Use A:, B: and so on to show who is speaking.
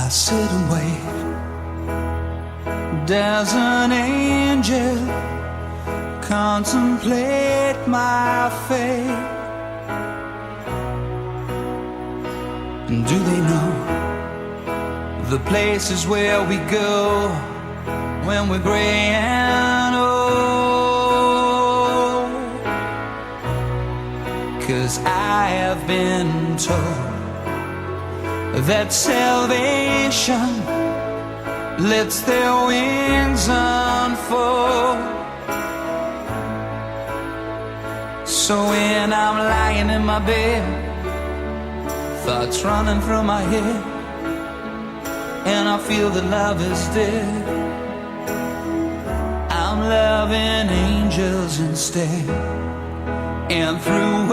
A: sit and wait. Does an angel contemplate my fate? And do they know the places where we go when we're gray and old? 'Cause I have been told that salvation lets their wings unfold. So when I'm lying in my bed, thoughts running through my head, and I feel that love is dead, I'm loving angels instead. And through